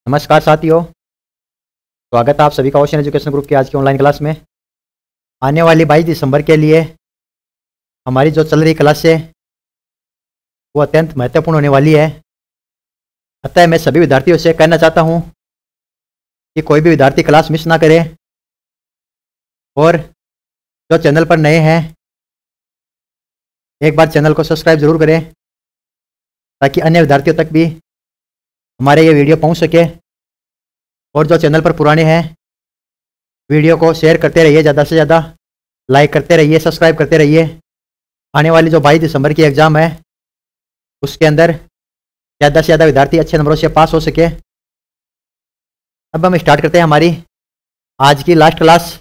नमस्कार साथियों, स्वागत है आप सभी का ओशन एजुकेशन ग्रुप की आज की ऑनलाइन क्लास में। आने वाली 22 दिसंबर के लिए हमारी जो चल रही क्लास है वो अत्यंत महत्वपूर्ण होने वाली है। अतः मैं सभी विद्यार्थियों से कहना चाहता हूं कि कोई भी विद्यार्थी क्लास मिस ना करे और जो चैनल पर नए हैं एक बार चैनल को सब्सक्राइब जरूर करें ताकि अन्य विद्यार्थियों तक भी हमारे ये वीडियो पहुंच सके। और जो चैनल पर पुराने हैं वीडियो को शेयर करते रहिए, ज़्यादा से ज़्यादा लाइक करते रहिए, सब्सक्राइब करते रहिए। आने वाली जो 22 दिसंबर की एग्ज़ाम है उसके अंदर ज़्यादा से ज़्यादा विद्यार्थी अच्छे नंबरों से पास हो सके। अब हम स्टार्ट करते हैं हमारी आज की लास्ट क्लास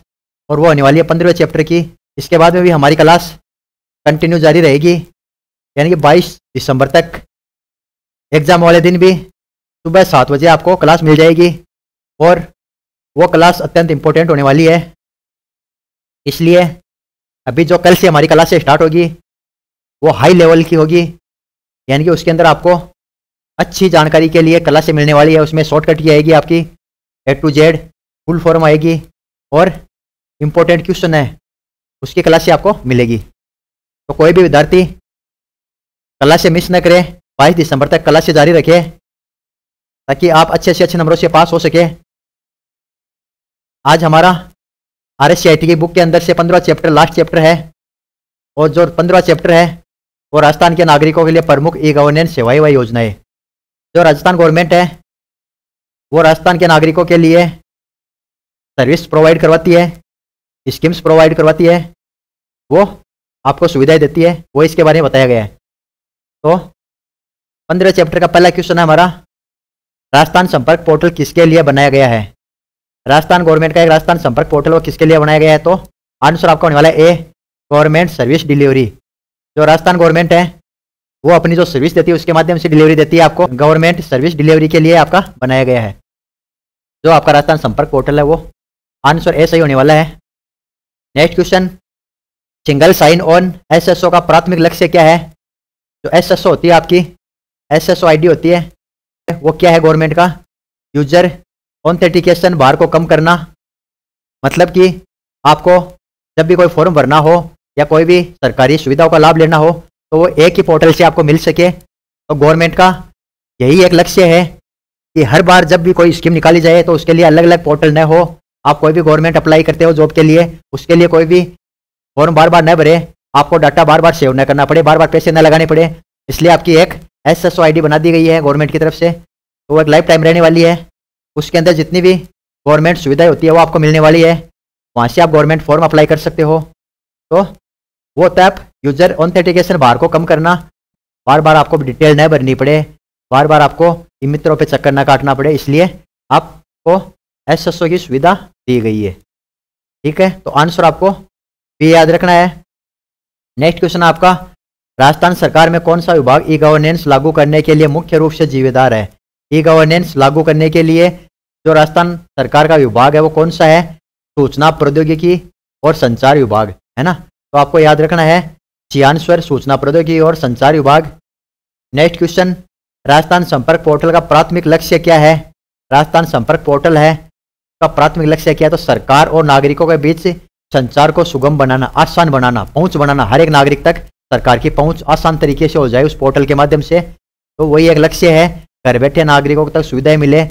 और वो होने वाली है 15वें चैप्टर की। इसके बाद में भी हमारी क्लास कंटिन्यू जारी रहेगी, यानी कि 22 दिसंबर तक एग्ज़ाम वाले दिन भी सुबह 7 बजे आपको क्लास मिल जाएगी और वो क्लास अत्यंत इम्पोर्टेंट होने वाली है। इसलिए अभी जो कल से हमारी क्लास से स्टार्ट होगी वो हाई लेवल की होगी, यानी कि उसके अंदर आपको अच्छी जानकारी के लिए क्लास से मिलने वाली है। उसमें शॉर्टकट की आएगी, आपकी A to Z full form आएगी और इम्पोर्टेंट क्वेश्चन है उसकी क्लास से आपको मिलेगी। तो कोई भी विद्यार्थी क्लास से मिस न करे, 22 दिसंबर तक क्लास से जारी रखे ताकि आप अच्छे से अच्छे नंबरों से पास हो सके। आज हमारा RSCIT की बुक के अंदर से 15वां चैप्टर लास्ट चैप्टर है और जो 15वां चैप्टर है वो राजस्थान के नागरिकों के लिए प्रमुख ई गवर्नेंस सेवाएं व योजनाएं। जो राजस्थान गवर्नमेंट है वो राजस्थान के नागरिकों के लिए सर्विस प्रोवाइड करवाती है, स्कीम्स प्रोवाइड करवाती है, वो आपको सुविधाएं देती है, वो इसके बारे में बताया गया है। तो 15वें चैप्टर का पहला क्वेश्चन है हमारा, राजस्थान संपर्क पोर्टल किसके लिए बनाया गया है। राजस्थान गवर्नमेंट का एक राजस्थान संपर्क पोर्टल वो किसके लिए बनाया गया है, तो आंसर आपका होने वाला है ए, गवर्नमेंट सर्विस डिलीवरी। जो राजस्थान गवर्नमेंट है वो अपनी जो सर्विस देती है उसके माध्यम से डिलीवरी देती है आपको, गवर्नमेंट सर्विस डिलीवरी के लिए आपका बनाया गया है जो आपका राजस्थान संपर्क पोर्टल है। वो आंसर ए सही होने वाला है। Next question, single sign on SSO का प्राथमिक लक्ष्य क्या है। जो SSO होती है आपकी SSO ID होती है वो क्या है गवर्नमेंट का, यूजर ऑथेंटिकेशन बार को कम करना। मतलब कि आपको जब भी कोई फॉर्म भरना हो या कोई भी सरकारी सुविधाओं का लाभ लेना हो तो वो एक ही पोर्टल से आपको मिल सके। तो गवर्नमेंट का यही एक लक्ष्य है कि हर बार जब भी कोई स्कीम निकाली जाए तो उसके लिए अलग अलग पोर्टल न हो। आप कोई भी गवर्नमेंट अप्लाई करते हो जॉब के लिए, उसके लिए कोई भी फॉर्म बार बार न भरे, आपको डाटा बार बार सेव न करना पड़े, बार बार पैसे न लगाने पड़े। इसलिए आपकी एक SSO ID बना दी गई है गवर्नमेंट की तरफ से, तो वो एक लाइफ टाइम रहने वाली है। उसके अंदर जितनी भी गवर्नमेंट सुविधाएं होती है वो आपको मिलने वाली है, वहाँ से आप गवर्नमेंट फॉर्म अप्लाई कर सकते हो। तो वो होता है यूजर ऑथेंटिकेशन बार को कम करना, बार बार आपको डिटेल न भरनी पड़े, बार बार आपको मित्रों पे चक्कर न काटना पड़े, इसलिए आपको SSO की सुविधा दी गई है। ठीक है, तो आंसर आपको भी याद रखना है। नेक्स्ट क्वेश्चन आपका, राजस्थान सरकार में कौन सा विभाग ई गवर्नेंस लागू करने के लिए मुख्य रूप से जिम्मेदार है। ई गवर्नेंस लागू करने के लिए जो राजस्थान सरकार का विभाग है वो कौन सा है, सूचना प्रौद्योगिकी और संचार विभाग है ना। तो आपको याद रखना है सी आंसर सूचना प्रौद्योगिकी और संचार विभाग। नेक्स्ट क्वेश्चन, राजस्थान संपर्क पोर्टल का प्राथमिक लक्ष्य क्या है। राजस्थान संपर्क पोर्टल है का प्राथमिक लक्ष्य क्या है, तो सरकार और नागरिकों के बीच संचार को सुगम बनाना, आसान बनाना, पहुंच बनाना, हर एक नागरिक तक सरकार की पहुंच आसान तरीके से हो जाए उस पोर्टल के माध्यम से। तो वही एक लक्ष्य है, घर बैठे नागरिकों तक सुविधाएं मिले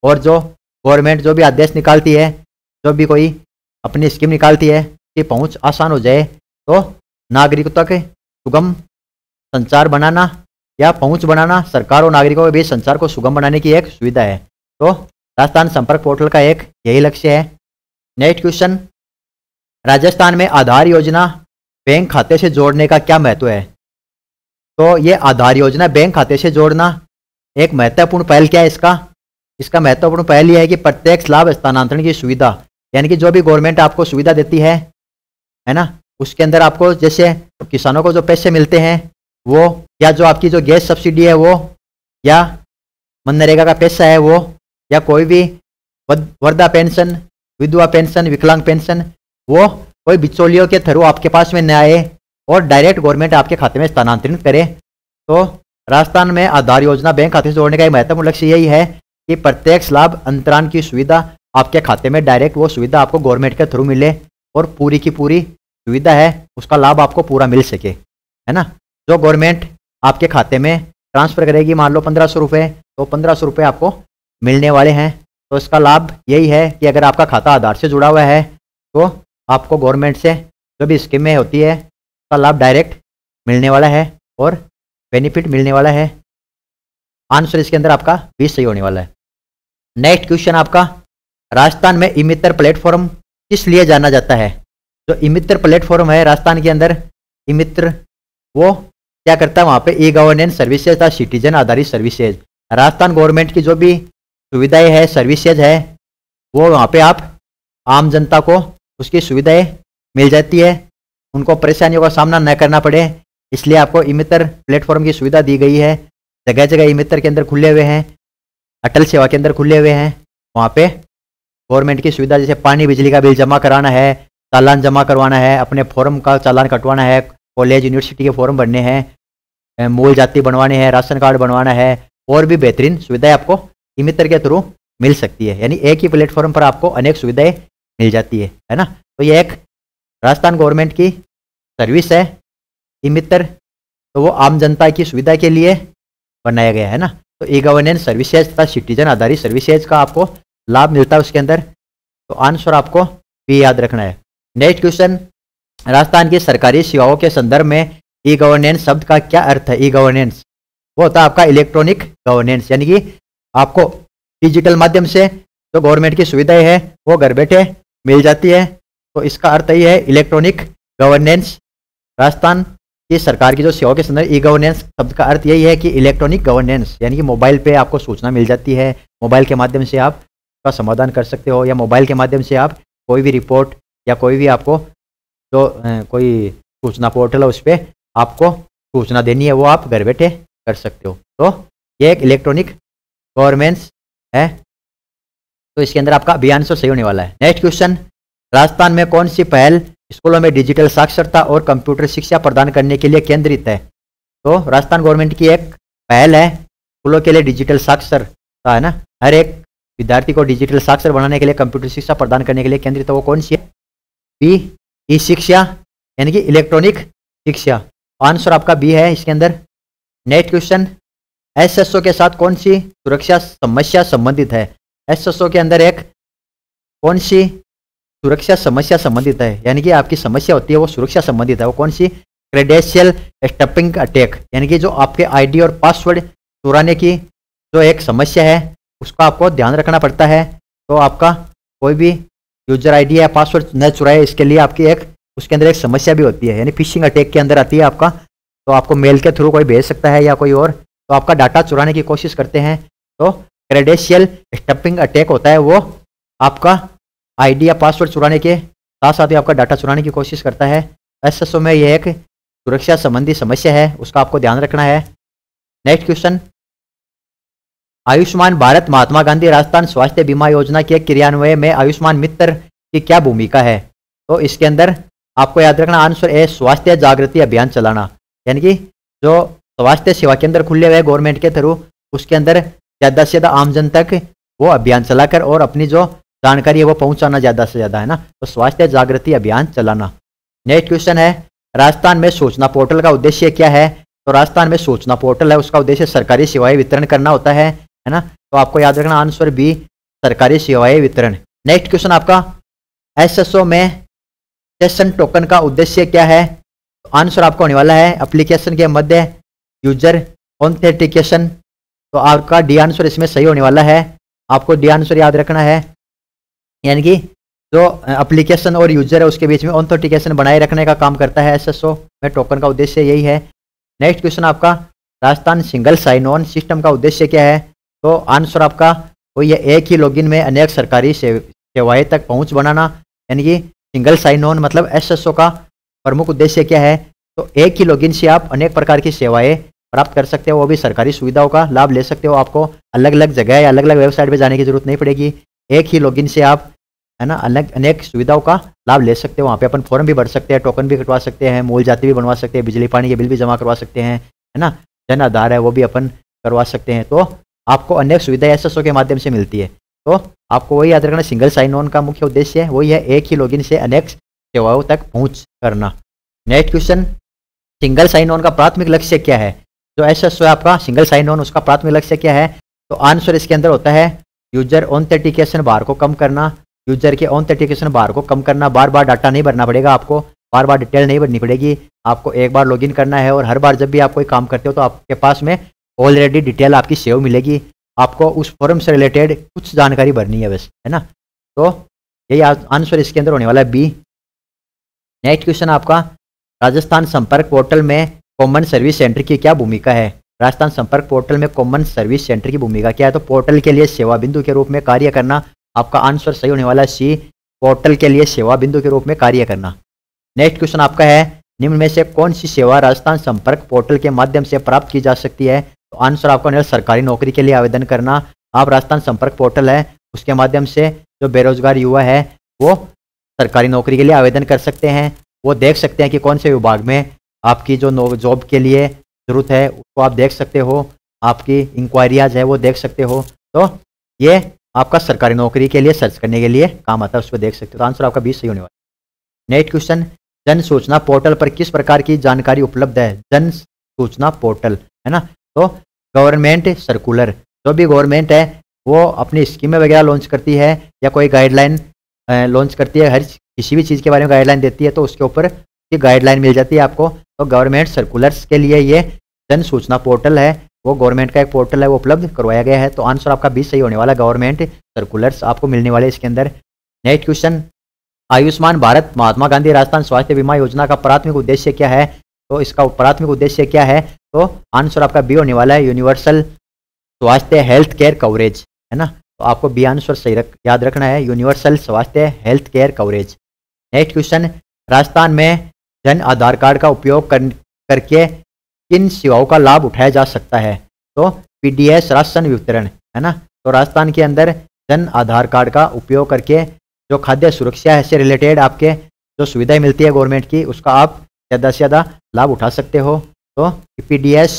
और जो गवर्नमेंट जो भी आदेश निकालती है, जो भी कोई अपनी स्कीम निकालती है कि पहुंच आसान हो जाए। तो नागरिकों तक सुगम संचार बनाना या पहुंच बनाना, सरकार और नागरिकों के बीच संचार को सुगम बनाने की एक सुविधा है। तो राजस्थान संपर्क पोर्टल का एक यही लक्ष्य है। नेक्स्ट क्वेश्चन, राजस्थान में आधार योजना बैंक खाते से जोड़ने का क्या महत्व है। तो ये आधार योजना बैंक खाते से जोड़ना एक महत्वपूर्ण पहल क्या है इसका महत्वपूर्ण पहल यह है कि प्रत्यक्ष लाभ हस्तांतरण की सुविधा, यानी कि जो भी गवर्नमेंट आपको सुविधा देती है ना, उसके अंदर आपको जैसे किसानों को जो पैसे मिलते हैं वो, या जो आपकी जो गैस सब्सिडी है वो, या मनरेगा का पैसा है वो, या कोई भी वृद्धा पेंशन, विधवा पेंशन, विकलांग पेंशन, वो कोई बिचौलियों के थ्रू आपके पास में न आए और डायरेक्ट गवर्नमेंट आपके खाते में स्थानांतरित करे। तो राजस्थान में आधार योजना बैंक खाते से जोड़ने का एक महत्वपूर्ण लक्ष्य यही है कि प्रत्यक्ष लाभ अंतरान की सुविधा आपके खाते में डायरेक्ट वो सुविधा आपको गवर्नमेंट के थ्रू मिले और पूरी की पूरी सुविधा है उसका लाभ आपको पूरा मिल सके, है ना। जो गवर्नमेंट आपके खाते में ट्रांसफर करेगी, मान लो 1500 रुपये, तो 1500 रुपये आपको मिलने वाले हैं। तो इसका लाभ यही है कि अगर आपका खाता आधार से जुड़ा हुआ है तो आपको गवर्नमेंट से जो भी स्कीमें होती है उसका लाभ डायरेक्ट मिलने वाला है और बेनिफिट मिलने वाला है। आंसर इसके अंदर आपका 20 सही होने वाला है। नेक्स्ट क्वेश्चन आपका, राजस्थान में ई मित्र प्लेटफॉर्म किस लिए जाना जाता है? जो ई मित्र प्लेटफॉर्म है राजस्थान के अंदर, ई मित्र वो क्या करता है, वहाँ पे ई गवर्नेंस सर्विसेज था, सिटीजन आधारित सर्विसेज। राजस्थान गवर्नमेंट की जो भी सुविधाएं है, सर्विसेज है, वो वहाँ पे आप आम जनता को उसकी सुविधाएं मिल जाती है, उनको परेशानियों का सामना न करना पड़े, इसलिए आपको ई मित्र प्लेटफॉर्म की सुविधा दी गई है। जगह जगह ई मित्र के अंदर खुले हुए हैं, अटल सेवा के अंदर खुले हुए हैं। वहाँ पे गवर्नमेंट की सुविधा जैसे पानी बिजली का बिल जमा कराना है, चालान जमा करवाना है, अपने फॉर्म का चालान कटवाना है, कॉलेज यूनिवर्सिटी के फॉर्म भरने हैं, मूल जाति बनवाने हैं, राशन कार्ड बनवाना है, और भी बेहतरीन सुविधाएं आपको ई मित्र के थ्रू मिल सकती है। यानी एक ही प्लेटफॉर्म पर आपको अनेक सुविधाएं मिल जाती है ना। तो ये एक राजस्थान गवर्नमेंट की सर्विस है ई मित्र, तो वो आम जनता की सुविधा के लिए बनाया गया है ना। तो ई गवर्नेंस सर्विसेज तथा सिटीजन आधारित सर्विसेज का आपको लाभ मिलता है उसके अंदर। तो आंसर आपको भी याद रखना है। नेक्स्ट क्वेश्चन, राजस्थान की सरकारी सेवाओं के संदर्भ में ई गवर्नेंस शब्द का क्या अर्थ है? ई गवर्नेंस वो होता है आपका इलेक्ट्रॉनिक गवर्नेंस, यानी कि आपको डिजिटल माध्यम से जो गवर्नमेंट की सुविधाएं है वो घर बैठे मिल जाती है। तो इसका अर्थ ये है इलेक्ट्रॉनिक गवर्नेंस। राजस्थान की सरकार की जो सेवाओं के संदर्भ ई गवर्नेंस शब्द का अर्थ यही है कि इलेक्ट्रॉनिक गवर्नेंस, यानी कि मोबाइल पे आपको सूचना मिल जाती है, मोबाइल के माध्यम से आप का समाधान कर सकते हो, या मोबाइल के माध्यम से आप कोई भी रिपोर्ट या कोई भी आपको जो कोई सूचना पोर्टल है उस पर आपको सूचना देनी है वो आप घर बैठे कर सकते हो। तो ये एक इलेक्ट्रॉनिक गवर्नेंस है। तो इसके अंदर आपका भी आंसर सही होने वाला है। नेक्स्ट क्वेश्चन, राजस्थान में कौन सी पहल स्कूलों में डिजिटल साक्षरता और कंप्यूटर शिक्षा प्रदान करने के लिए केंद्रित है? तो राजस्थान गवर्नमेंट की एक पहल है स्कूलों के लिए डिजिटल साक्षरता, है ना। हर एक विद्यार्थी को डिजिटल साक्षर बनाने के लिए, कंप्यूटर शिक्षा प्रदान करने के लिए केंद्रित है। वो कौन सी है? बी, ई शिक्षा, यानी कि इलेक्ट्रॉनिक शिक्षा। आंसर आपका बी है इसके अंदर। नेक्स्ट क्वेश्चन, एसएसओ के साथ कौन सी सुरक्षा समस्या संबंधित है? एसएसओ के अंदर एक कौन सी सुरक्षा समस्या संबंधित है, यानी कि आपकी समस्या होती है वो सुरक्षा संबंधित है। वो कौन सी? क्रेडेंशियल स्टफिंग अटैक, यानी कि जो आपके आईडी और पासवर्ड चुराने की जो एक समस्या है उसका आपको ध्यान रखना पड़ता है। तो आपका कोई भी यूजर आईडी या पासवर्ड न चुराए, इसके लिए आपकी एक उसके अंदर एक समस्या भी होती है, यानी फिशिंग अटैक के अंदर आती है आपका। तो आपको मेल के थ्रू कोई भेज सकता है या कोई और, तो आपका डाटा चुराने की कोशिश करते हैं। तो क्रेडेंशियल स्टफिंग अटैक होता है, वो आपका आईडी या पासवर्ड चुराने के साथ साथ ही आपका डाटा चुराने की कोशिश करता है। एसएसओ में यह एक सुरक्षा संबंधी समस्या है, उसका आपको ध्यान रखना है। नेक्स्ट क्वेश्चन, आयुष्मान भारत महात्मा गांधी राजस्थान स्वास्थ्य बीमा योजना के क्रियान्वयन में आयुष्मान मित्र की क्या भूमिका है? तो इसके अंदर आपको याद रखना आंसर है स्वास्थ्य जागृति अभियान चलाना, यानी कि जो स्वास्थ्य सेवा केंद्र खुले हुए गवर्नमेंट के थ्रू उसके अंदर ज़्यादा से ज़्यादा आमजन तक वो अभियान चलाकर और अपनी जो जानकारी है वो पहुंचाना ज़्यादा से ज़्यादा, है ना। तो स्वास्थ्य जागृति अभियान चलाना। नेक्स्ट क्वेश्चन है, राजस्थान में सूचना पोर्टल का उद्देश्य क्या है? तो राजस्थान में सूचना पोर्टल है, उसका उद्देश्य सरकारी सेवाएं वितरण करना होता है ना। तो आपको याद रखना आंसर बी, सरकारी सेवाएं वितरण। नेक्स्ट क्वेश्चन आपका, एसएसओ में सेशन टोकन का उद्देश्य क्या है? तो आंसर आपका होने वाला है एप्लीकेशन के मध्य यूजर ऑथेंटिकेशन। तो आपका डी आंसर इसमें सही होने वाला है। आपको डी आंसर याद रखना है, यानी कि जो एप्लीकेशन और यूजर है उसके बीच में ऑथेंटिकेशन बनाए रखने का काम करता है एसएसओ में। टोकन का उद्देश्य यही है। नेक्स्ट क्वेश्चन आपका, Rajasthan single sign on system का उद्देश्य क्या है? तो आंसर आपका वो ये एक ही लॉगिन में अनेक सरकारी सेवाएं तक पहुंच बनाना, यानी कि सिंगल साइन ऑन मतलब एसएसओ का प्रमुख उद्देश्य क्या है? तो एक ही लॉगिन से आप अनेक प्रकार की सेवाएं प्राप्त कर सकते हो, वो भी सरकारी सुविधाओं का लाभ ले सकते हो। आपको अलग अलग जगह या अलग अलग वेबसाइट पे जाने की जरूरत नहीं पड़ेगी। एक ही लॉगिन से आप, है ना, अलग अनेक सुविधाओं का लाभ ले सकते हो। वहाँ पे अपन फॉर्म भी भर सकते हैं, टोकन भी कटवा सकते हैं, मूल जाति भी बनवा सकते हैं, बिजली पानी के बिल भी जमा करवा सकते हैं, है ना, जन आधार है वो भी अपन करवा सकते हैं। तो आपको अनेक सुविधाएं एसएसओ के माध्यम से मिलती है। तो आपको वही याद रखना, सिंगल साइन ऑन का मुख्य उद्देश्य है वही है एक ही लॉगिन से अनेक सेवाओं तक पहुंच करना। Next question, single sign on का प्राथमिक लक्ष्य क्या है? जो एसएसओ है आपका सिंगल साइन ऑन, उसका प्राथमिक लक्ष्य क्या है? तो आंसर इसके अंदर होता है यूजर ऑथेंटिकेशन बार को कम करना। यूजर के ऑथेंटिकेशन बार को कम करना, बार बार डाटा नहीं भरना पड़ेगा आपको, बार बार डिटेल नहीं भरनी पड़ेगी, आपको एक बार लॉगिन करना है और हर बार जब भी आप कोई काम करते हो तो आपके पास में ऑलरेडी डिटेल आपकी सेव मिलेगी, आपको उस फॉर्म से रिलेटेड कुछ जानकारी भरनी है बस, है ना। तो यही आंसर इसके अंदर होने वाला है बी। नेक्स्ट क्वेश्चन आपका, राजस्थान संपर्क पोर्टल में कॉमन सर्विस सेंटर की क्या भूमिका है? राजस्थान संपर्क पोर्टल में कॉमन सर्विस सेंटर की भूमिका क्या है? तो पोर्टल के लिए सेवा बिंदु के रूप में कार्य करना। आपका आंसर सही होने वाला है सी, पोर्टल के लिए सेवा बिंदु के रूप में कार्य करना। नेक्स्ट क्वेश्चन आपका है, निम्न में से कौन सी सेवा राजस्थान संपर्क पोर्टल के माध्यम से प्राप्त की जा सकती है? तो आंसर आपका होने वाला सरकारी नौकरी के लिए आवेदन करना। आप राजस्थान संपर्क पोर्टल है उसके माध्यम से जो बेरोजगार युवा है वो सरकारी नौकरी के लिए आवेदन कर सकते हैं। वो देख सकते हैं कि कौन से विभाग में आपकी जो जॉब के लिए ज़रूरत है उसको आप देख सकते हो, आपकी इंक्वायरियाज है वो देख सकते हो। तो ये आपका सरकारी नौकरी के लिए सर्च करने के लिए काम आता है, उसको देख सकते हो। तो आंसर आपका 20 सही होने वाला है। नेक्स्ट क्वेश्चन, जन सूचना पोर्टल पर किस प्रकार की जानकारी उपलब्ध है? जन सूचना पोर्टल, है ना। तो गवर्नमेंट सर्कुलर, जो भी गवर्नमेंट है वो अपनी स्कीमें वगैरह लॉन्च करती है या कोई गाइडलाइन लॉन्च करती है, हर किसी भी चीज़ के बारे में गाइडलाइन देती है तो उसके ऊपर की गाइडलाइन मिल जाती है आपको। तो गवर्नमेंट सर्कुलर्स के लिए ये जन सूचना पोर्टल है, वो गवर्नमेंट का एक पोर्टल है, वो उपलब्ध करवाया गया है। तो आंसर आपका 20 सही होने वाला, गवर्नमेंट सर्कुलर्स आपको मिलने वाले इसके अंदर। नेक्स्ट क्वेश्चन, आयुष्मान भारत महात्मा गांधी राजस्थान स्वास्थ्य बीमा योजना का प्राथमिक उद्देश्य क्या है? तो इसका प्राथमिक उद्देश्य क्या है? तो आंसर आपका बी होने वाला है, यूनिवर्सल स्वास्थ्य हेल्थ केयर कवरेज, है ना। तो आपको बी आंसर सही याद रखना है, यूनिवर्सल स्वास्थ्य health care coverage. Next question, Rajasthan में जन आधार कार्ड का उपयोग करके किन सेवाओं का लाभ उठाया जा सकता है? तो पीडीएस राशन वितरण, है ना। तो राजस्थान के अंदर जन आधार कार्ड का उपयोग करके जो खाद्य सुरक्षा से रिलेटेड आपके जो सुविधाएं मिलती है गवर्नमेंट की, उसका आप ज़्यादा से ज़्यादा लाभ उठा सकते हो। तो पीडीएस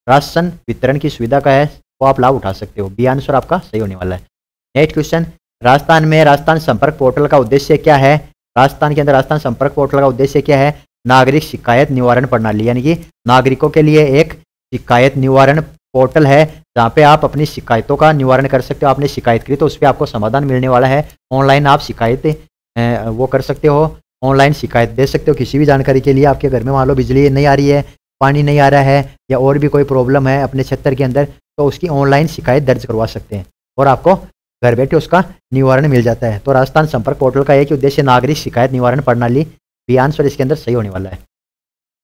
राशन वितरण की सुविधा का है वो आप लाभ उठा सकते हो। बी आंसर आपका सही होने वाला है। नेक्स्ट क्वेश्चन, राजस्थान में राजस्थान संपर्क पोर्टल का उद्देश्य क्या है? राजस्थान के अंदर राजस्थान संपर्क पोर्टल का उद्देश्य क्या है? नागरिक शिकायत निवारण प्रणाली, यानी कि नागरिकों के लिए एक शिकायत निवारण पोर्टल है जहाँ पे आप अपनी शिकायतों का निवारण कर सकते हो। आपने शिकायत की तो उस पर आपको समाधान मिलने वाला है। ऑनलाइन आप शिकायत वो कर सकते हो, ऑनलाइन शिकायत दे सकते हो किसी भी जानकारी के लिए। आपके घर में मान लो बिजली नहीं आ रही है, पानी नहीं आ रहा है या और भी कोई प्रॉब्लम है अपने क्षेत्र के अंदर, तो उसकी ऑनलाइन शिकायत दर्ज करवा सकते हैं और आपको घर बैठे उसका निवारण मिल जाता है। तो राजस्थान संपर्क पोर्टल का एक ही उद्देश्य नागरिक शिकायत निवारण प्रणाली, बी आंसर इसके अंदर सही होने वाला है।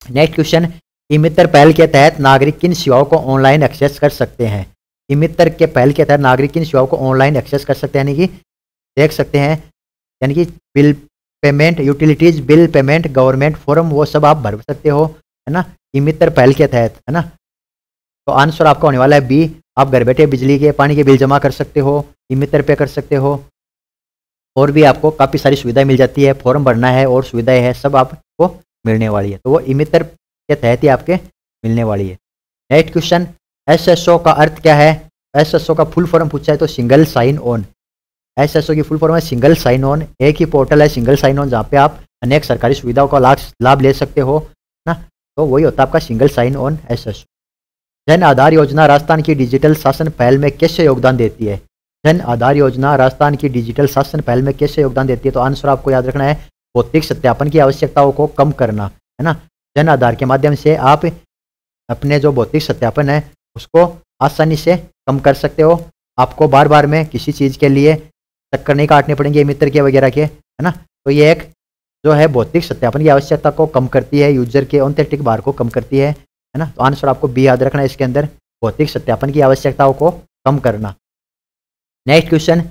नेक्स्ट क्वेश्चन, ई-मित्र पहल के तहत नागरिक किन सेवाओं को ऑनलाइन एक्सेस कर सकते हैं? ई-मित्र के पहल के तहत नागरिक किन सेवाओं को ऑनलाइन एक्सेस कर सकते हैं, यानी कि देख सकते हैं, यानी कि bill payment, utilities bill payment, government form, वो सब आप भर सकते हो, है ना, ई-मित्र पहल के तहत, है ना। तो आंसर आपका होने वाला है बी। आप घर बैठे बिजली के पानी के बिल जमा कर सकते हो, ई-मित्र पे कर सकते हो, और भी आपको काफ़ी सारी सुविधाएं मिल जाती है, फॉर्म भरना है और सुविधाएं है सब आपको मिलने वाली है। तो वो ई-मित्र के तहत ही आपके मिलने वाली है। नेक्स्ट क्वेश्चन, एसएसओ का अर्थ क्या है? एसएसओ का फुल फॉर्म पूछा है तो सिंगल साइन ऑन। एसएसओ की फुल फॉर्म है सिंगल साइन ऑन। एक ही पोर्टल है सिंगल साइन ऑन जहाँ पे आप अनेक सरकारी सुविधाओं का लाभ ले सकते हो ना। तो वही होता है आपका single sign on SSO. Jan Aadhaar योजना राजस्थान की डिजिटल शासन पहल में कैसे योगदान देती है? जन आधार योजना राजस्थान की डिजिटल शासन पहल में कैसे योगदान देती है? तो आंसर आपको याद रखना है, भौतिक सत्यापन की आवश्यकताओं को कम करना, है ना। जन आधार के माध्यम से आप अपने जो भौतिक सत्यापन है उसको आसानी से कम कर सकते हो। आपको बार बार में किसी चीज़ के लिए चक्कर नहीं काटने पड़ेंगे मित्र के वगैरह के, है ना। तो ये एक जो है भौतिक सत्यापन की आवश्यकता को कम करती है, यूजर के ऑथेंटिक बार को कम करती है ना। तो आंसर आपको बी याद रखना है इसके अंदर, भौतिक सत्यापन की आवश्यकताओं को कम करना। नेक्स्ट क्वेश्चन,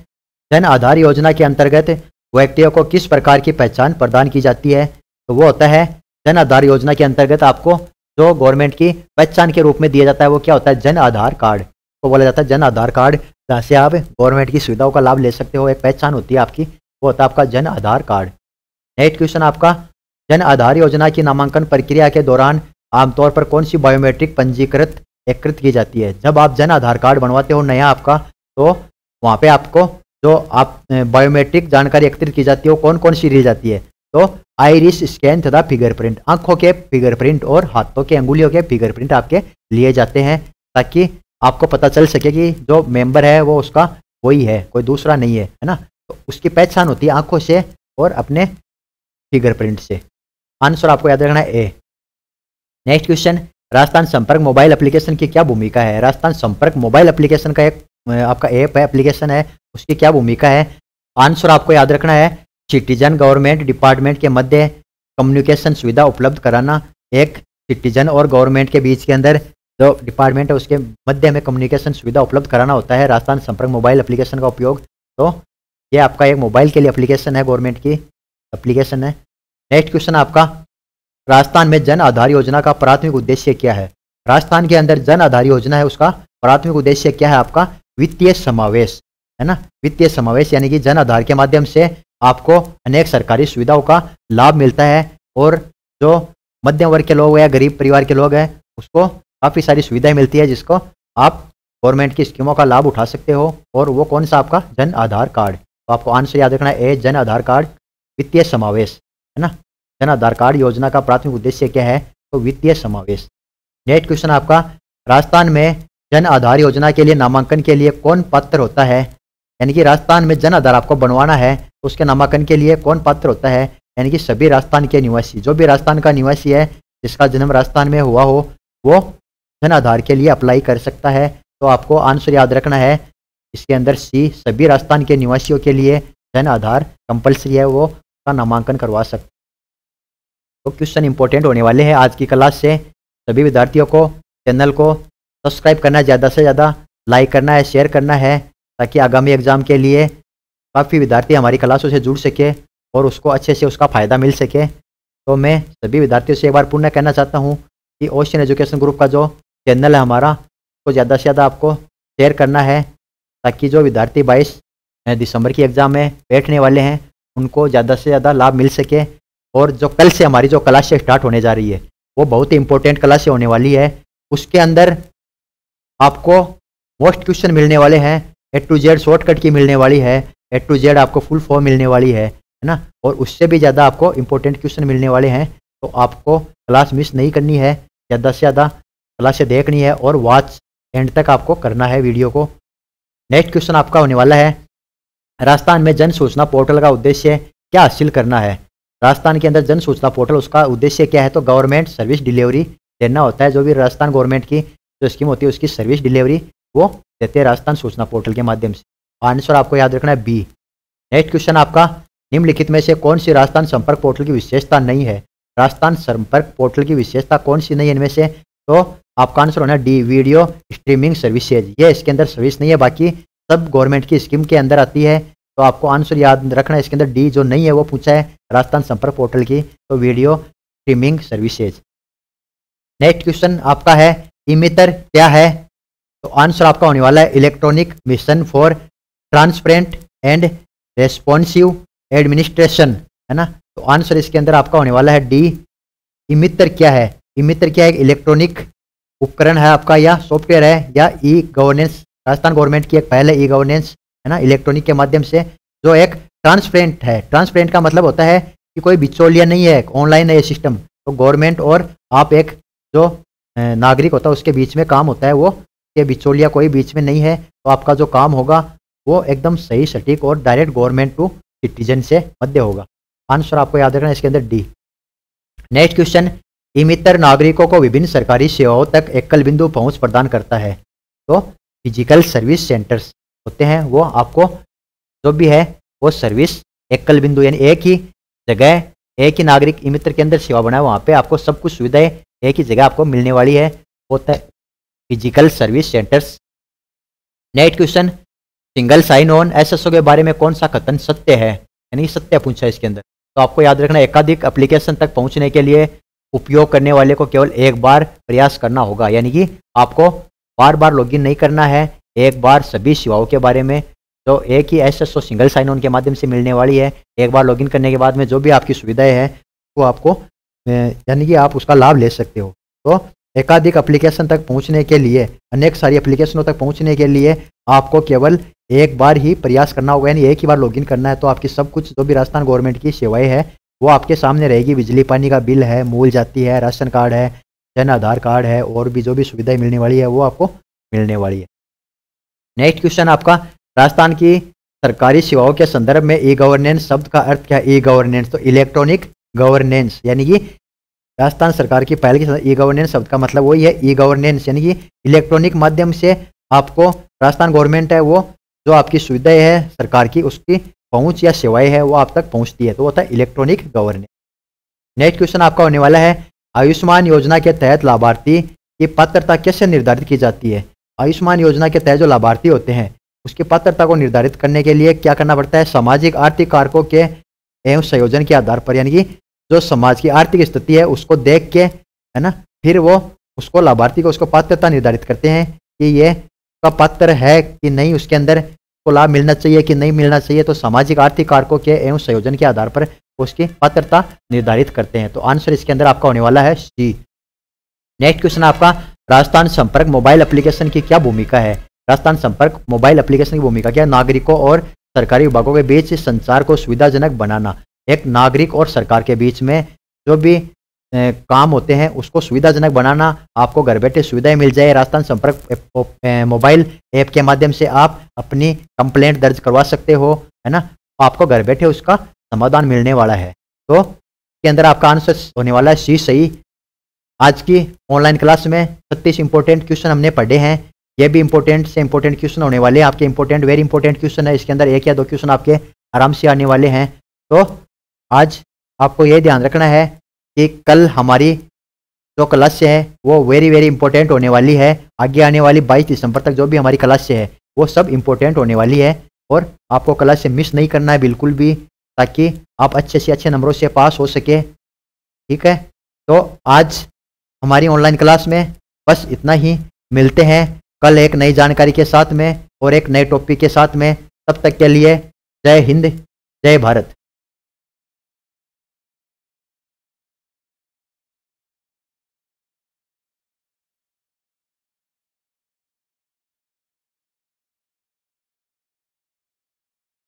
जन आधार योजना के अंतर्गत व्यक्तियों को किस प्रकार की पहचान प्रदान की जाती है? तो वो होता है, जन आधार योजना के अंतर्गत आपको जो गवर्नमेंट की पहचान के रूप में दिया जाता है वो क्या होता है? जन आधार कार्ड को बोला जाता है जन आधार कार्ड, जहाँ से आप गवर्नमेंट की सुविधाओं का लाभ ले सकते हो, एक पहचान होती है आपकी, वो होता है आपका Jan Aadhaar card. Next question आपका, जन आधार योजना की नामांकन प्रक्रिया के दौरान आमतौर पर कौन सी बायोमेट्रिक पंजीकृत एकत्रित की जाती है। जब आप जन आधार कार्ड बनवाते हो नया आपका, तो वहाँ पे आपको जो आप बायोमेट्रिक जानकारी एकत्रित की जाती है वो कौन कौन सी ली जाती है, तो आइरिस स्कैन तथा फिंगरप्रिंट, आंखों के फिंगरप्रिंट और हाथों के अंगुलियों के फिंगरप्रिंट आपके लिए जाते हैं, ताकि आपको पता चल सके कि जो मेंबर है वो उसका वही है, कोई दूसरा नहीं है ना। तो उसकी पहचान होती है आंखों से और अपने फिंगरप्रिंट से। आंसर आपको याद रखना है ए। नेक्स्ट क्वेश्चन, राजस्थान संपर्क मोबाइल एप्लीकेशन की क्या भूमिका है? राजस्थान संपर्क मोबाइल एप्लीकेशन का एक आपका ऐप है, एप्लीकेशन है, उसकी क्या भूमिका है? आंसर आपको याद रखना है सिटीजन गवर्नमेंट डिपार्टमेंट के मध्य कम्युनिकेशन सुविधा उपलब्ध कराना। एक सिटीजन और गवर्नमेंट के बीच के अंदर जो डिपार्टमेंट है उसके मध्य में कम्युनिकेशन सुविधा उपलब्ध कराना होता है राजस्थान संपर्क मोबाइल एप्लीकेशन का उपयोग। तो ये आपका एक मोबाइल के लिए एप्लीकेशन है, गवर्नमेंट की एप्लीकेशन है। नेक्स्ट क्वेश्चन आपका, राजस्थान में जन आधार योजना का प्राथमिक उद्देश्य क्या है? राजस्थान के अंदर जन आधार योजना है, उसका प्राथमिक उद्देश्य क्या है? आपका वित्तीय समावेश है ना। वित्तीय समावेश यानी कि जन आधार के माध्यम से आपको अनेक सरकारी सुविधाओं का लाभ मिलता है, और जो मध्यम वर्ग के लोग या गरीब परिवार के लोग हैं उसको काफ़ी सारी सुविधाएं मिलती है, जिसको आप गवर्नमेंट की स्कीमों का लाभ उठा सकते हो। और वो कौन सा? आपका जन आधार कार्ड। तो आपको आंसर याद रखना है ए, जन आधार कार्ड, वित्तीय समावेश है ना। जन आधार कार्ड योजना का प्राथमिक उद्देश्य क्या है? तो वित्तीय समावेश। नेक्स्ट क्वेश्चन आपका, राजस्थान में जन आधार योजना के लिए नामांकन के लिए कौन पात्र होता है? यानी कि राजस्थान में जन आधार आपको बनवाना है तो उसके नामांकन के लिए कौन पात्र होता है? यानी कि सभी राजस्थान के निवासी, जो भी राजस्थान का निवासी है जिसका जन्म राजस्थान में हुआ हो, वो जन आधार के लिए अप्लाई कर सकता है। तो आपको आंसर याद रखना है इसके अंदर सी, सभी राजस्थान के निवासियों के लिए जन आधार कंपलसरी है, वो का नामांकन करवा सकते। तो क्वेश्चन इंपॉर्टेंट होने वाले हैं आज की क्लास से। सभी विद्यार्थियों को चैनल को सब्सक्राइब करना है, ज़्यादा से ज़्यादा लाइक करना है, शेयर करना है, ताकि आगामी एग्जाम के लिए काफ़ी विद्यार्थी हमारी क्लासों से जुड़ सके और उसको अच्छे से उसका फ़ायदा मिल सके। तो मैं सभी विद्यार्थियों से एक बार पुनः कहना चाहता हूँ कि ओशियन एजुकेशन ग्रुप का जो चैनल है हमारा, उसको ज़्यादा से ज़्यादा आपको शेयर करना है, ताकि जो विद्यार्थी 22 दिसंबर की एग्ज़ाम में बैठने वाले हैं उनको ज़्यादा से ज़्यादा लाभ मिल सके। और जो कल से हमारी जो क्लासें स्टार्ट होने जा रही है वो बहुत ही इंपॉर्टेंट क्लासें होने वाली है। उसके अंदर आपको मोस्ट क्वेश्चन मिलने वाले हैं, ए टू जेड शॉर्टकट की मिलने वाली है, ए टू जेड आपको फुल फॉर्म मिलने वाली है ना, और उससे भी ज़्यादा आपको इंपॉर्टेंट क्वेश्चन मिलने वाले हैं। तो आपको क्लास मिस नहीं करनी है, ज़्यादा से ज़्यादा क्लासें देखनी है और वॉच एंड तक आपको करना है वीडियो को। नेक्स्ट क्वेश्चन आपका होने वाला है, राजस्थान में जन सूचना पोर्टल का उद्देश्य क्या हासिल करना है? राजस्थान के अंदर जन सूचना पोर्टल, उसका उद्देश्य क्या है? तो गवर्नमेंट सर्विस डिलीवरी देना होता है। जो भी राजस्थान गवर्नमेंट की जो स्कीम होती है उसकी सर्विस डिलीवरी वो देते हैं राजस्थान सूचना पोर्टल के माध्यम से। आंसर आपको याद रखना है बी। नेक्स्ट क्वेश्चन आपका, निम्नलिखित में से कौन सी राजस्थान संपर्क पोर्टल की विशेषता नहीं है? राजस्थान संपर्क पोर्टल की विशेषता कौन सी नहीं है इनमें से? तो आपका आंसर होना डी, वीडियो स्ट्रीमिंग सर्विसेज। ये इसके अंदर सर्विस नहीं है, बाकी सब गवर्नमेंट की स्कीम के अंदर आती है। तो आपको आंसर याद रखना है इसके अंदर डी जो नहीं है वो पूछा है राजस्थान संपर्क पोर्टल की, तो video streaming services. Next question आपका है, इमितर क्या है? तो आंसर आपका होने वाला है electronic mission for transparent and responsive administration है ना। तो आंसर इसके अंदर आपका होने वाला है डी। इमितर क्या है? इमितर क्या है? इलेक्ट्रॉनिक उपकरण है आपका, या सॉफ्टवेयर है, या ई गवर्नेंस। राजस्थान गवर्नमेंट की एक पहल है ई गवर्नेंस है ना, इलेक्ट्रॉनिक के माध्यम से जो एक ट्रांसपेरेंट है। ट्रांसपेरेंट का मतलब होता है कि कोई बिचौलिया नहीं है, ऑनलाइन है ये सिस्टम। तो गवर्नमेंट और आप एक जो नागरिक होता है उसके बीच में काम होता है, वो ये बिचौलिया कोई बीच में नहीं है। तो आपका जो काम होगा वो एकदम सही, सटीक और डायरेक्ट गवर्नमेंट टू सिटीजन से मध्य होगा। आंसर आपको याद रखना है इसके अंदर डी। नेक्स्ट क्वेश्चन, इमितर नागरिकों को विभिन्न सरकारी सेवाओं तक एकल बिंदु पहुंच प्रदान करता है। तो फिजिकल सर्विस सेंटर्स होते हैं, वो आपको जो भी है वो सर्विस एकल बिंदु यानी एक ही जगह, एक ही नागरिक इमितर के अंदर सेवा बनाए, वहाँ पे आपको सब कुछ सुविधाएं एक ही जगह आपको मिलने वाली है, होता है physical service centres. Next question, single sign on SSO के बारे में कौन सा कथन सत्य है? यानी सत्य पूछा है इसके अंदर। तो आपको याद रखना, एकाधिक एप्लीकेशन तक पहुंचने के लिए उपयोग करने वाले को केवल एक बार प्रयास करना होगा, यानी कि आपको बार बार लॉगिन नहीं करना है, एक बार सभी सेवाओं के बारे में जो एक ही एसएसओ सिंगल साइन ऑन के माध्यम से मिलने वाली है, एक बार लॉगिन करने के बाद में जो भी आपकी सुविधाएं हैं वो आपको यानी कि आप उसका लाभ ले सकते हो। तो एकाधिक एप्लीकेशन तक पहुंचने के लिए, अनेक सारी एप्लीकेशनों तक पहुंचने के लिए आपको केवल एक बार ही प्रयास करना होगा, यानी एक ही बार लॉगिन करना है। तो आपकी सब कुछ जो भी राजस्थान गवर्नमेंट की सेवाएं है वो आपके सामने रहेगी। बिजली पानी का बिल है, मूल जाति है, राशन कार्ड है, जन आधार कार्ड है, और भी जो भी सुविधाएं मिलने वाली है वो आपको मिलने वाली है। नेक्स्ट क्वेश्चन आपका, राजस्थान की सरकारी सेवाओं के संदर्भ में ई गवर्नेंस शब्द का अर्थ क्या है? ई गवर्नेंस तो इलेक्ट्रॉनिक गवर्नेंस, यानी कि राजस्थान सरकार की पहल की ई गवर्नेंस शब्द का मतलब वही है, ई गवर्नेंस यानी कि इलेक्ट्रॉनिक माध्यम से आपको राजस्थान गवर्नमेंट है वो जो आपकी सुविधाएं है सरकार की उसकी पहुंच या सेवाएं है वो आप तक पहुंचती है, तो वो होता है इलेक्ट्रॉनिक गवर्नेंस। नेक्स्ट क्वेश्चन आपका होने वाला है, आयुष्मान योजना के तहत लाभार्थी की पात्रता कैसे निर्धारित की जाती है? आयुष्मान योजना के तहत जो लाभार्थी होते हैं उसकी पात्रता को निर्धारित करने के लिए क्या करना पड़ता है? सामाजिक आर्थिक कारकों के एवं संयोजन के आधार पर, यानी कि जो समाज की आर्थिक स्थिति है उसको देख के, है ना, फिर वो उसको लाभार्थी को उसको पात्रता निर्धारित करते हैं कि ये का पात्र है कि नहीं, उसके अंदर को लाभ मिलना चाहिए कि नहीं मिलना चाहिए। तो सामाजिक आर्थिक कारकों के एवं संयोजन के आधार पर उसकी पात्रता निर्धारित करते हैं। तो आंसर इसके अंदर आपका होने वाला है सी। नेक्स्ट क्वेश्चन आपका, राजस्थान संपर्क मोबाइल एप्लीकेशन की क्या भूमिका है? राजस्थान संपर्क मोबाइल एप्लीकेशन की भूमिका क्या? नागरिकों और सरकारी विभागों के बीच संचार को सुविधाजनक बनाना। एक नागरिक और सरकार के बीच में जो भी काम होते हैं उसको सुविधाजनक बनाना, आपको घर बैठे सुविधाएं मिल जाए। राजस्थान संपर्क मोबाइल ऐप के माध्यम से आप अपनी कंप्लेंट दर्ज करवा सकते हो, है ना, आपको घर बैठे उसका समाधान मिलने वाला है। तो इसके अंदर आपका आंसर होने वाला है सी सही। आज की ऑनलाइन क्लास में 36 इंपॉर्टेंट क्वेश्चन हमने पढ़े हैं। ये भी इंपॉर्टेंट से इंपॉर्टेंट क्वेश्चन होने वाले हैं आपके, इंपॉर्टेंट वेरी इंपॉर्टेंट क्वेश्चन है। इसके अंदर एक या दो क्वेश्चन आपके आराम से आने वाले हैं। तो आज आपको ये ध्यान रखना है कि कल हमारी जो क्लास है वो वेरी वेरी इंपॉर्टेंट होने वाली है। आगे आने वाली 22 दिसंबर तक जो भी हमारी क्लास है वो सब इंपॉर्टेंट होने वाली है, और आपको क्लास से मिस नहीं करना है बिल्कुल भी, ताकि आप अच्छे से अच्छे नंबरों से पास हो सके। ठीक है, तो आज हमारी ऑनलाइन क्लास में बस इतना ही। मिलते हैं कल एक नई जानकारी के साथ में और एक नए टॉपिक के साथ में। तब तक के लिए जय हिंद, जय भारत।